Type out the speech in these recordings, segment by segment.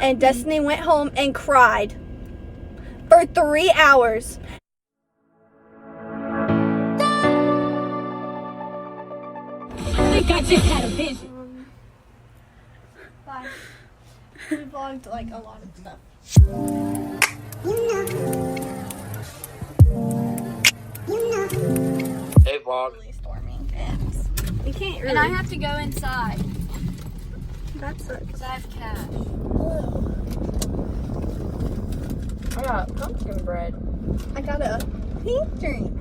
and Destiny went home and cried for 3 hours. I think I just had a vision. Bye. We vlogged like a lot of stuff. Hey, vlog. Really storming. You can't really. And I have to go inside That sucks. because I have cash. I got pumpkin bread. I got a pink drink.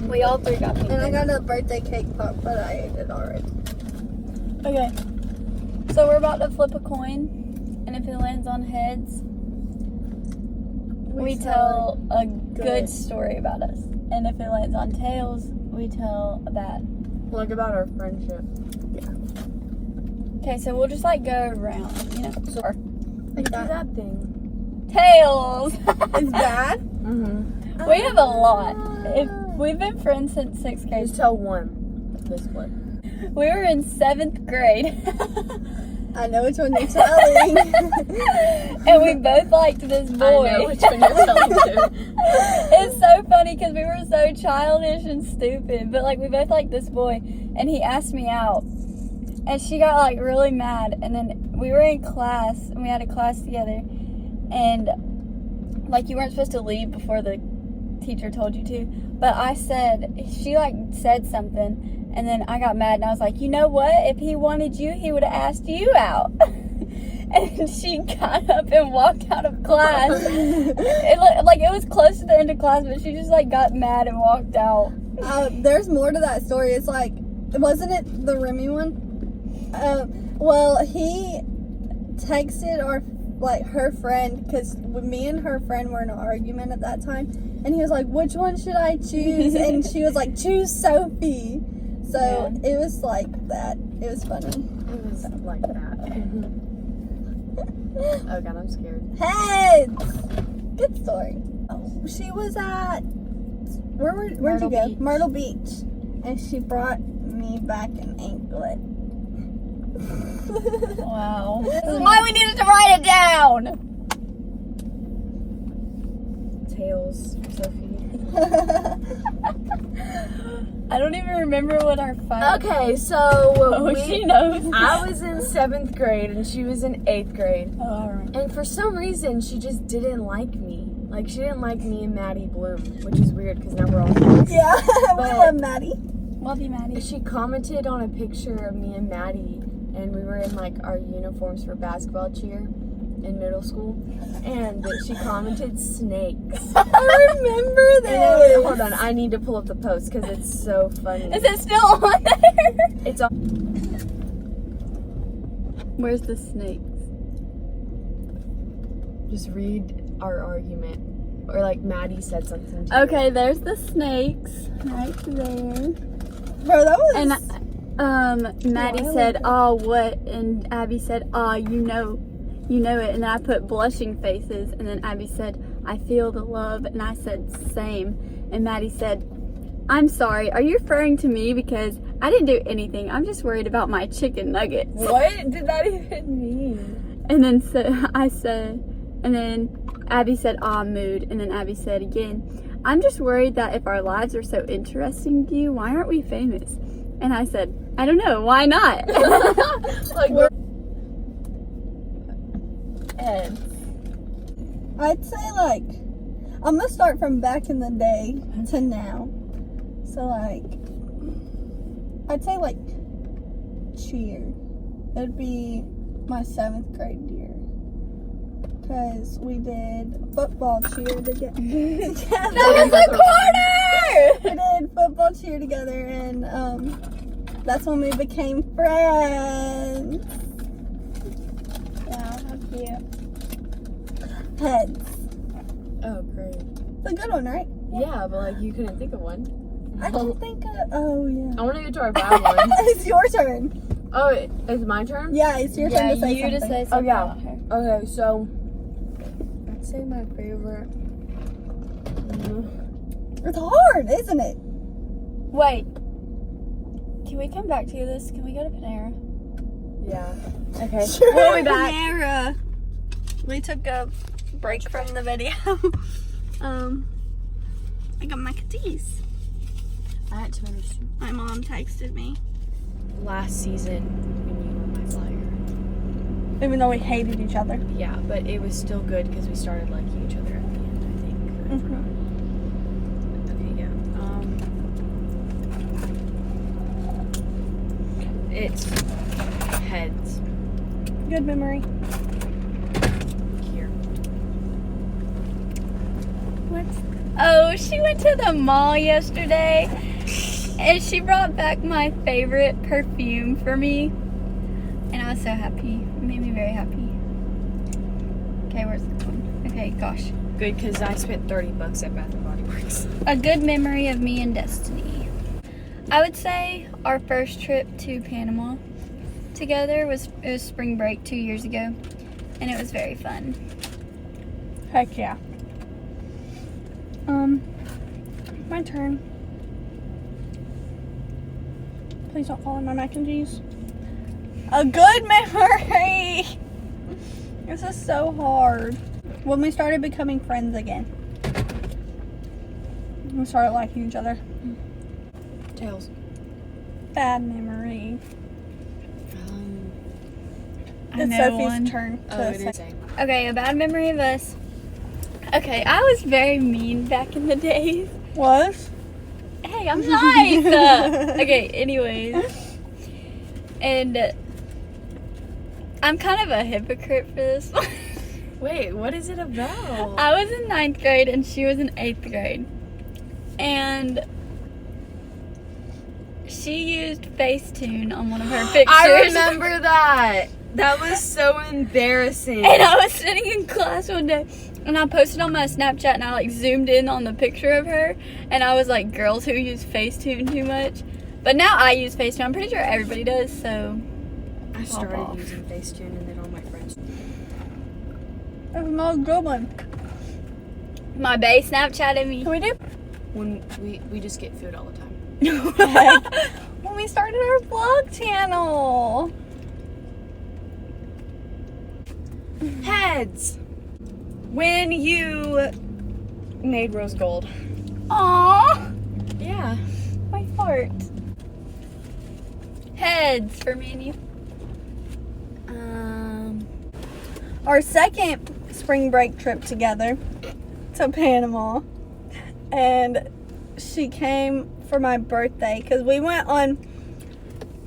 We all three got pink. And I got a birthday cake pop, but I ate it already. Okay. So we're about to flip a coin, and if it lands on heads, we tell a good story about us. And if it lands on tails, we tell a bad. Like about our friendship. Okay, so we'll just like go around, you know. Like Do that. that thing. Tails! It's bad? Mm-hmm. We have a lot. If we've been friends since 6th grade. Just tell one. This one. We were in 7th grade. I know which one you're telling. And we both liked this boy. I know which one you're telling too. It's so funny because we were so childish and stupid. But like we both liked this boy, and he asked me out. And she got like really mad. And then we were in class, and we had a class together. And like you weren't supposed to leave before the teacher told you to. But I said, she like said something. And then I got mad and I was like, you know what? If he wanted you, he would have asked you out. And she got up and walked out of class. It was close to the end of class, but she just like got mad and walked out. There's more to that story. It's like, wasn't it the Remy one? Well, he texted her friend, because me and her friend were in an argument at that time, and he was like, which one should I choose? And she was like, choose Sophie. So it was like that. It was funny. It was like that. Oh god, I'm scared. Heads! Good story. Oh, she was at, where'd you Myrtle go? Beach. Myrtle Beach. And she brought me back an anklet. Wow. This is why we needed to write it down. Tails, Sophie. I don't even remember what our fight. Okay, so She knows. I was in 7th grade and she was in 8th grade. Oh, I remember. And for some reason, she just didn't like me. Like, she didn't like me and Maddie Bloom, which is weird because now we're all friends. Yeah, we But- love Maddie. Love you, Maddie. She commented on a picture of me and Maddie, and we were in like our uniforms for basketball cheer in middle school, and she commented snakes. I remember And then, this. hold on, I need to pull up the post because it's so funny. Is it still on there? It's on. Where's the snakes? Just read our argument, or like Maddie said something. To Okay, there's the snakes right there. Bro, that was... And Maddie said, "Oh, what?" And Abby said, "Oh, you know it." And then I put blushing faces, and then Abby said, "I feel the love," and I said, "Same." And Maddie said, "I'm sorry. Are you referring to me? Because I didn't do anything. I'm just worried about my chicken nuggets." What did that even mean? And then I said, and then Abby said, "Ah, mood." And then Abby said again, "I'm just worried that if our lives are so interesting to you, why aren't we famous?" And I said, "I don't know. Why not?" Like we're. Ed. I'd say, like, I'm gonna start from back in the day to now. So, like, I'd say, like, cheer. It'd be my 7th grade year. Because we did football cheer together. That was the We did football cheer together, and that's when we became friends. Wow, how cute. Heads. Oh great. It's a good one, right? Yeah, but like you couldn't think of one. I don't think oh yeah. I want to get to our bad one. It's your turn. Oh, it's my turn? Yeah, it's your turn to say something. say Oh, yeah. about her. Okay, so I'd say my favorite. It's hard, isn't it? Wait. Can we come back to this? Can we go to Panera? Yeah. Okay. Sure. We'll be back. Panera. We took a break from the video. I got mac and cheese. I had to finish. My mom texted me. Last season, when you were my flyer. Even though we hated each other. Yeah, but it was still good because we started liking each other at the end, I think. I forgot. Okay, yeah. It's heads Good memory. here. Oh, she went to the mall yesterday and she brought back my favorite perfume for me. And I was so happy. It made me very happy. Okay, where's the one? Okay, gosh. Good, because I spent $30 at Bath and Body Works. A good memory of me and Destiny. I would say our first trip to Panama together was spring break 2 years ago. And it was very fun. Heck yeah. My turn. Please don't fall in my mac and cheese. A good memory! This is so hard. When we started becoming friends again. We started liking each other. Tails. Bad memory. I It's know Sophie's one. turn Oh, to it say. is. Same. Okay, a bad memory of us. Okay, I was very mean back in the days. Was? Hey, I'm nice. Okay, anyways. And I'm kind of a hypocrite for this one. Wait, what is it about? I was in 9th grade and she was in 8th grade. And she used Facetune on one of her pictures. I remember that. That was so embarrassing. And I was sitting in class one day and I posted on my Snapchat and I like zoomed in on the picture of her and I was like, girls who use Facetune too much. But now I use Facetune. I'm pretty sure everybody does, so. I started off. using Facetune and then all my friends. That's not a good one. My bae Snapchatted me. Can we do? When we just get food all the time. When we started our vlog channel. Heads. When you made rose gold. Aww. Yeah. My heart. Heads for me and you. Our second spring break trip together to Panama. And she came for my birthday because we went on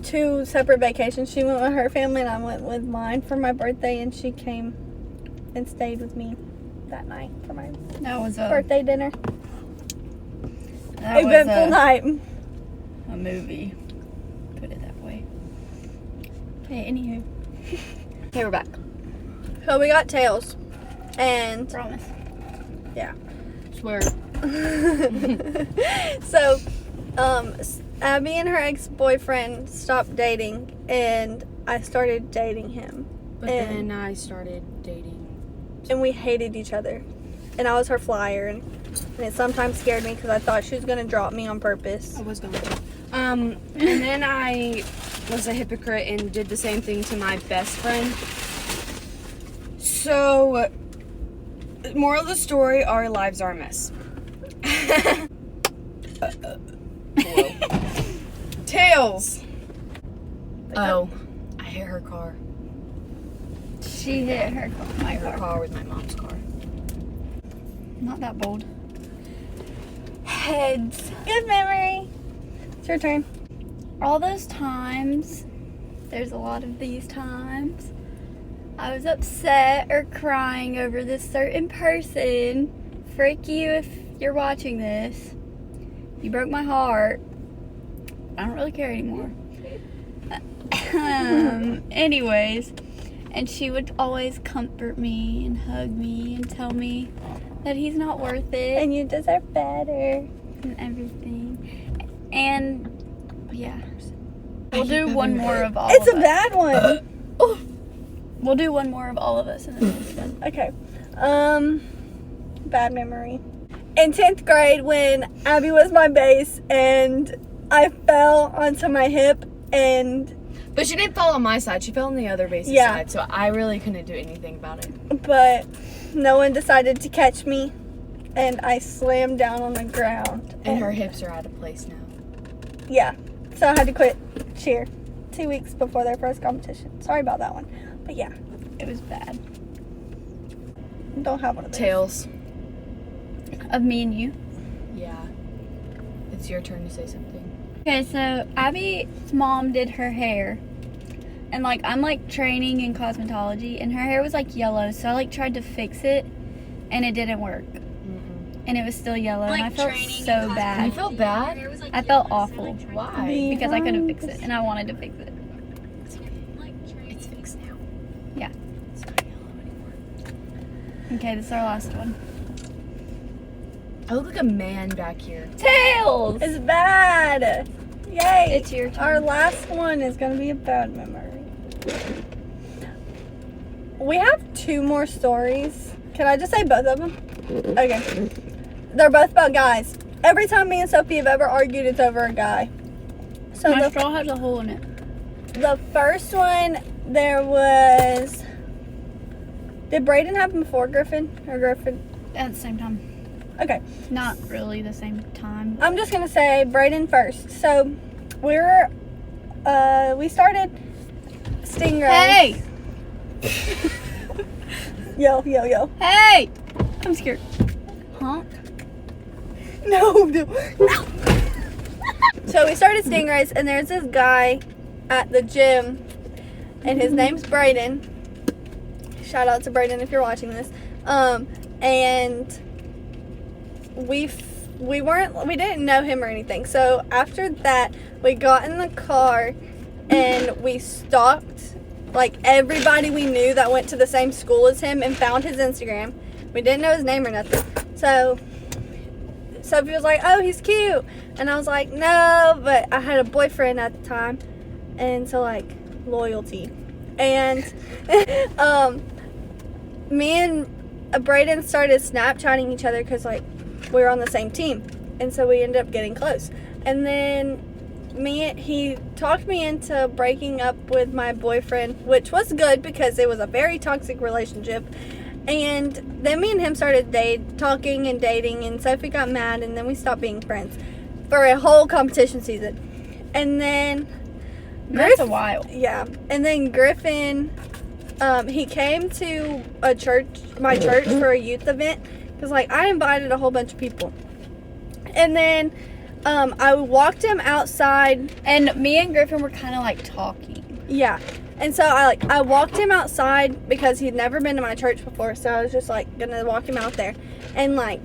2 separate vacations. She went with her family and I went with mine for my birthday, and she came and stayed with me that night for my That was a birthday dinner. that Eventful was night. a movie. Put it that way. Okay, anywho. Okay, we're back. So we got tails. And Promise. Swear. so Abby and her ex-boyfriend stopped dating and I started dating him. But And- then I started dating. And we hated each other. And I was her flyer, and it sometimes scared me because I thought she was going to drop me on purpose. I was going to. And then I was a hypocrite and did the same thing to my best friend. So, moral of the story, our lives are a mess. Tails. Oh, I hit her car. She hit her my Her car. car with my mom's car. Not that bold. Heads. Good memory. It's your turn. All those times, there's a lot of these times, I was upset or crying over this certain person. Frick you if you're watching this. You broke my heart. I don't really care anymore. Anyways, and she would always comfort me and hug me and tell me that he's not worth it And you deserve better. and everything. And yeah, we'll do one more of all It's of a us. bad one. We'll do one more of all of us and then we'll be done. Okay. Bad memory. In 10th grade, when Abby was my base and I fell onto my hip and But she didn't fall on my side. She fell on the other base's Yeah. side. So I really couldn't do anything about it. But no one decided to catch me, and I slammed down on the ground. And her hips are out of place now. Yeah. So I had to quit cheer 2 weeks before their first competition. Sorry about that one. But yeah, It was bad. don't have one of those. Tails. Of me and you. Yeah. It's your turn to say something. Okay, so Abby's mom did her hair. And like I'm like training in cosmetology and her hair was like yellow, so I like tried to fix it and it didn't work. And it was still yellow and I felt so You bad. felt bad? I felt awful Why? because I couldn't fix it and I wanted to fix it. It's fixed now. Yeah. It's not yellow anymore. Okay, this is our last one. I look like a man back here. Tails! It's bad. Yay. It's your turn. Our last one is going to be a bad memory. We have 2 more stories. Can I just say both of them? Okay. They're both about guys. Every time me and Sophie have ever argued, it's over a guy. So My the straw has a hole in it. The first one, there was... Did Brayden happen before Griffin? Or Griffin? At the same time. Okay. Not really the same time. I'm just going to say Brayden first. So, we started Stingray. Hey! Yo, yo, yo. Hey! I'm scared. Honk. No. So we started Stingrays, and there's this guy at the gym, and his name's Brayden. Shout out to Brayden if you're watching this. And we didn't know him or anything. So after that, we got in the car, and we stalked like everybody we knew that went to the same school as him, and found his Instagram. We didn't know his name or nothing. So Sophie was like, oh, he's cute. And I was like, no, but I had a boyfriend at the time. And so, like, loyalty. And me and Brayden started Snapchatting each other because, like, we were on the same team. And so we ended up getting close. And then he talked me into breaking up with my boyfriend, which was good because it was a very toxic relationship. And then me and him started talking and dating, and Sophie got mad, and then we stopped being friends for a whole competition season. And then That's a while. yeah, and then Griffin, he came to my church for a youth event, because like I invited a whole bunch of people. And then I walked him outside. And me and Griffin were kind of like talking. Yeah. And so I walked him outside because he'd never been to my church before, so I was just like gonna walk him out there. And like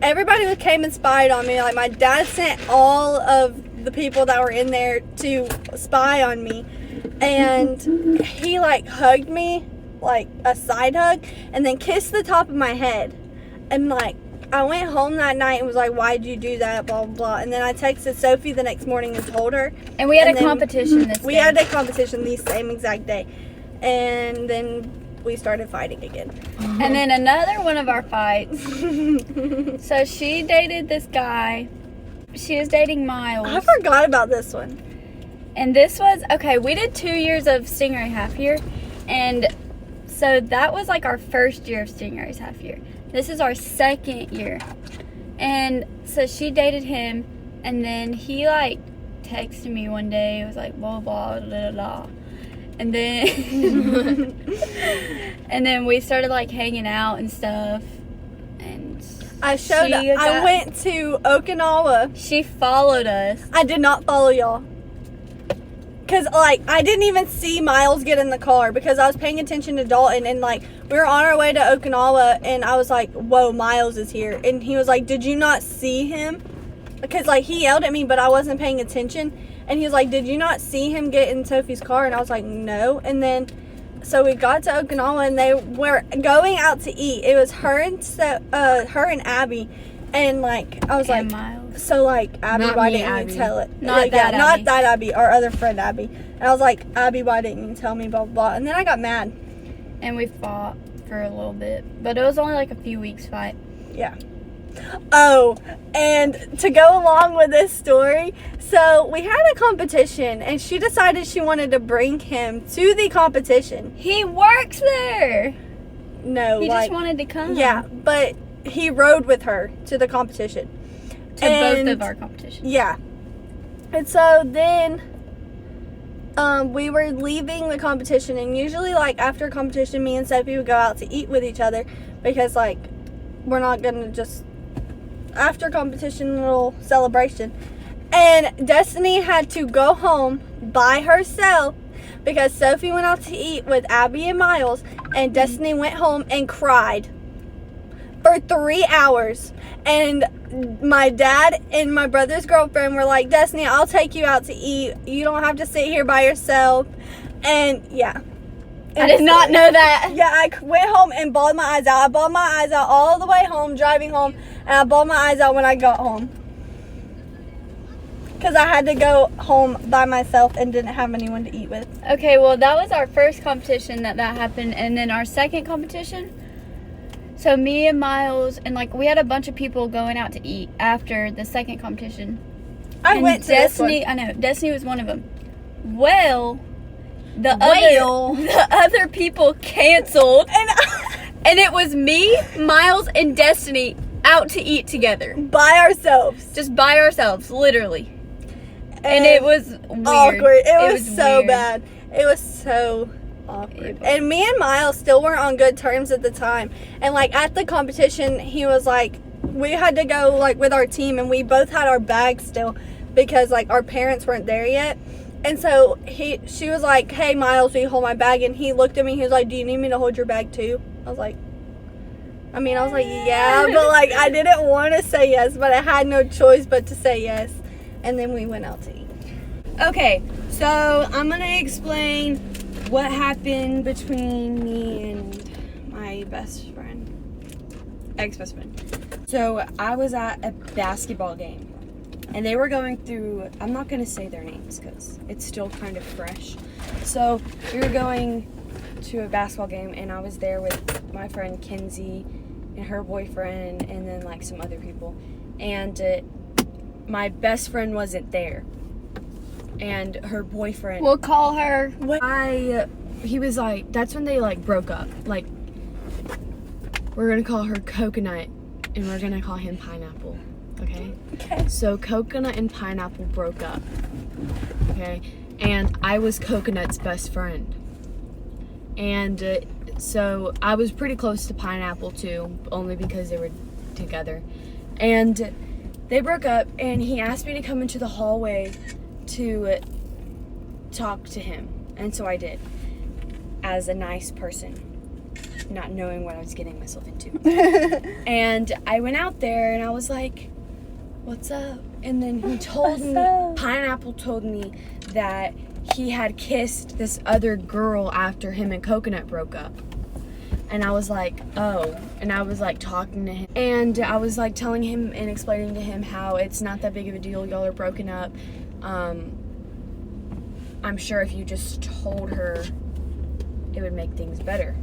everybody came and spied on me. Like my dad sent all of the people that were in there to spy on me. And he like hugged me, like a side hug, and then kissed the top of my head. And like I went home that night and was like, why'd you do that, blah, blah, blah. And then I texted Sophie the next morning and told her. And we had And a then competition this We day. had a competition the same exact day. And then we started fighting again. And then another one of our fights. So she dated this guy. She was dating Miles. I forgot about this one. And this was, okay, we did 2 years of Stingray half year. And so that was like our first year of Stingray's half year. This is our second year. And so she dated him. And then he like texted me one day. It was like, blah, blah, blah, blah. And then, and then we started like hanging out and stuff. And I went to Okinawa. she followed us. I did not follow y'all. Because, like, I didn't even see Miles get in the car because I was paying attention to Dalton. And, like, we were on our way to Okinawa, and I was like, whoa, Miles is here. And he was like, did you not see him? Because, like, he yelled at me, but I wasn't paying attention. And he was like, did you not see him get in Sophie's car? And I was like, no. And then, so we got to Okinawa, and they were going out to eat. It was her and Abby. And, like, I was And like... Miles. So, like, Abby, Not why me, didn't Abby. you tell it? Not that not Abby. that Abby, our other friend Abby. And I was like, Abby, why didn't you tell me, blah, blah, blah. And then I got mad. And we fought for a little bit. But it was only like a few weeks fight. Yeah. Oh, and to go along with this story, so we had a competition, and she decided she wanted to bring him to the competition. He works there. No, He like, just wanted to come. yeah, but he rode with her to the competition. To And- both of our competitions. Yeah. And so then we were leaving the competition, and usually like after competition, me and Sophie would go out to eat with each other because like we're not gonna just after competition little celebration. And Destiny had to go home by herself because Sophie went out to eat with Abby and Miles, and Destiny went home and cried for 3 hours. And my dad and my brother's girlfriend were like, Destiny, I'll take you out to eat. You don't have to sit here by yourself. And yeah. I did not know that. Yeah, I went home and bawled my eyes out. I bawled my eyes out all the way home, driving home. And I bawled my eyes out when I got home. Because I had to go home by myself and didn't have anyone to eat with. Okay, well, that was our first competition that happened. And then our second competition, so me and Miles, and like we had a bunch of people going out to eat after the second competition. I And went to this one. Destiny, I know, Destiny was one of them. Well, the Well. other people canceled. And And it was me, Miles, and Destiny out to eat together. by ourselves. Just by ourselves, literally. And it was weird. awkward. It was so weird. bad. It was so awkward. It was. And me and Miles still weren't on good terms at the time. And like at the competition, he was like, we had to go like with our team, and we both had our bags still because like our parents weren't there yet. And so she was like, hey Miles, will you hold my bag? And he looked at me, he was like, do you need me to hold your bag too? I was like, yeah, but like I didn't want to say yes, but I had no choice but to say yes. And then we went out to eat. Okay, so I'm gonna explain what happened between me and my best friend, ex-best friend. So I was at a basketball game, and they were going through, I'm not gonna say their names because it's still kind of fresh. So we were going to a basketball game, and I was there with my friend Kinsey and her boyfriend, and then like some other people. And my best friend wasn't there, and her boyfriend. We'll call her. He was like, that's when they like broke up. Like, we're gonna call her Coconut, and we're gonna call him Pineapple. Okay. Okay. So Coconut and Pineapple broke up. Okay. And I was Coconut's best friend. And so I was pretty close to Pineapple too, only because they were together. And they broke up, and he asked me to come into the hallway to talk to him. And so I did, as a nice person, not knowing what I was getting myself into. And I went out there, and I was like, what's up? And then he told me, Pineapple told me that he had kissed this other girl after him and Coconut broke up. And I was like, oh. And I was like talking to him. And I was like telling him and explaining to him how it's not that big of a deal. Y'all are broken up. I'm sure if you just told her, it would make things better.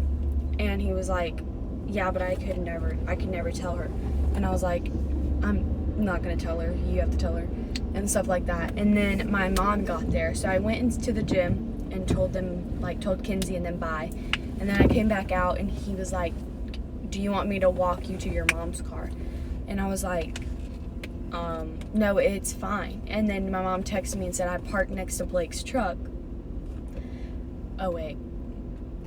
And he was like, yeah, but I could never tell her. And I was like, I'm not gonna tell her. You have to tell her. And stuff like that. And then my mom got there. So I went into the gym and told Kinsey and then bye. And then I came back out, and he was like, do you want me to walk you to your mom's car? And I was like, no, it's fine. And then my mom texted me and said I parked next to Blake's truck. Oh, wait.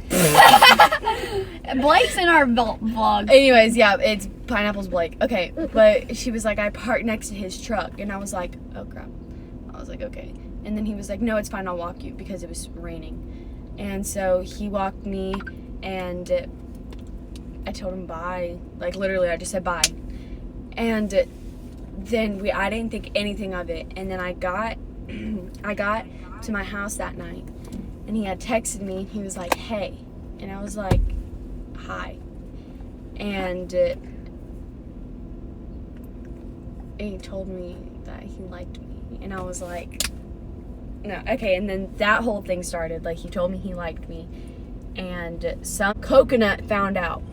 Blake's in our vlog. Anyways, yeah, it's Pineapple's Blake. Okay, but she was like, I parked next to his truck. And I was like, oh, crap. I was like, okay. And then he was like, no, it's fine, I'll walk you, because it was raining. And so he walked me, and I told him bye. Like, literally, I just said bye. And then I didn't think anything of it. And then I got to my house that night, and he had texted me, and he was like, hey. And I was like, hi. And he told me that he liked me. And I was like, no, okay. And then that whole thing started. Like, he told me he liked me. and some coconut found out.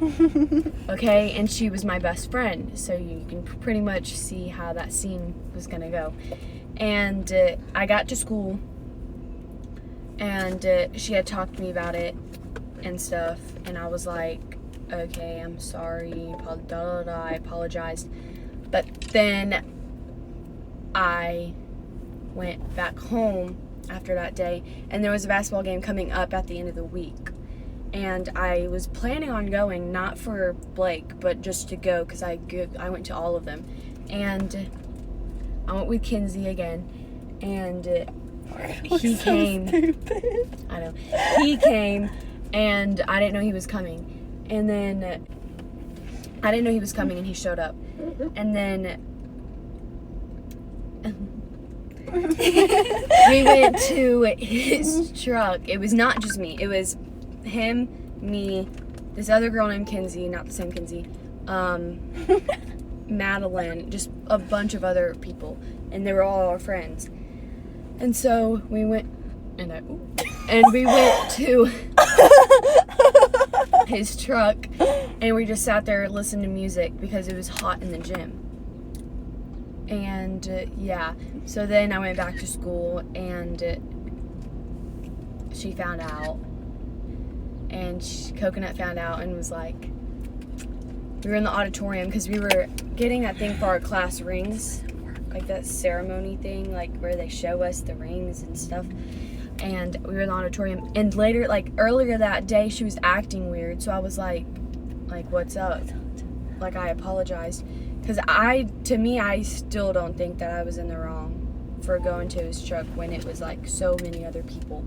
Okay, and she was my best friend, so you can pretty much see how that scene was gonna go. And I got to school, and she had talked to me about it and stuff, and I was like, okay, I'm sorry, I apologized. But then I went back home after that day, and there was a basketball game coming up at the end of the week. And I was planning on going, not for Blake, but just to go, because I went to all of them. And I went with Kinsey again, and he came. Stupid. I know. He came, and I didn't know he was coming. And then I didn't know he was coming, and he showed up. And then we went to his truck. It was not just me. It was him, me, this other girl named Kinsey, not the same Kinsey, Madeline, just a bunch of other people, and they were all our friends. And so we went, and we went to his truck, and we just sat there listening to music because it was hot in the gym. And yeah, so then I went back to school, and she found out, and Coconut found out, and was like, we were in the auditorium because we were getting that thing for our class rings, like that ceremony thing, like where they show us the rings and stuff. And we were in the auditorium, and later, like earlier that day, she was acting weird, so I was like what's up? Like, I apologized, because I still don't think that I was in the wrong for going to his truck when it was like so many other people,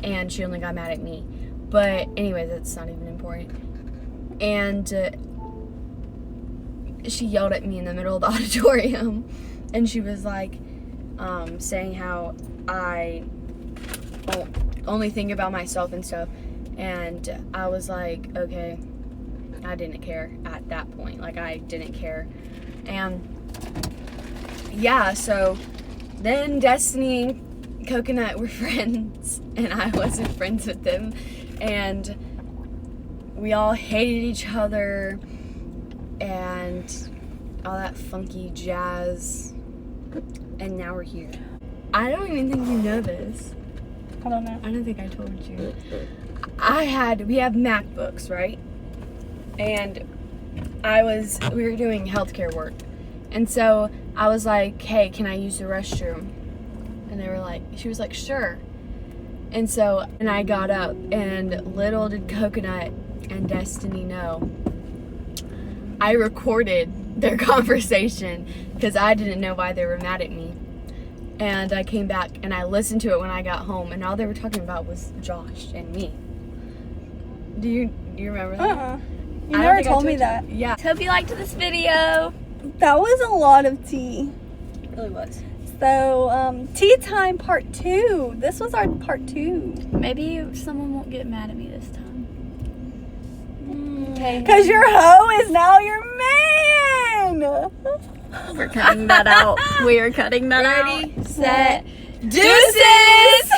and she only got mad at me. But anyway, that's not even important. And she yelled at me in the middle of the auditorium, and she was like saying how I only think about myself and stuff. And I was like, okay, I didn't care at that point. Like, I didn't care. And yeah, so then Destiny and Coconut were friends, and I wasn't friends with them. And we all hated each other and all that funky jazz. And now we're here. I don't even think you know this. I don't know. I don't think I told you. We have MacBooks, right? And we were doing healthcare work. And so I was like, hey, can I use the restroom? And she was like, sure. And I got up, and little did Coconut and Destiny know, I recorded their conversation because I didn't know why they were mad at me. And I came back and I listened to it when I got home, and all they were talking about was Josh and me. Do you remember that? You never told me that. Yeah. Hope you liked this video. That was a lot of tea. It really was. So, tea time part 2. This was our part 2. Maybe someone won't get mad at me this time. Okay. Because your hoe is now your man! We're cutting that out. We are cutting that out. Ready, set, deuces!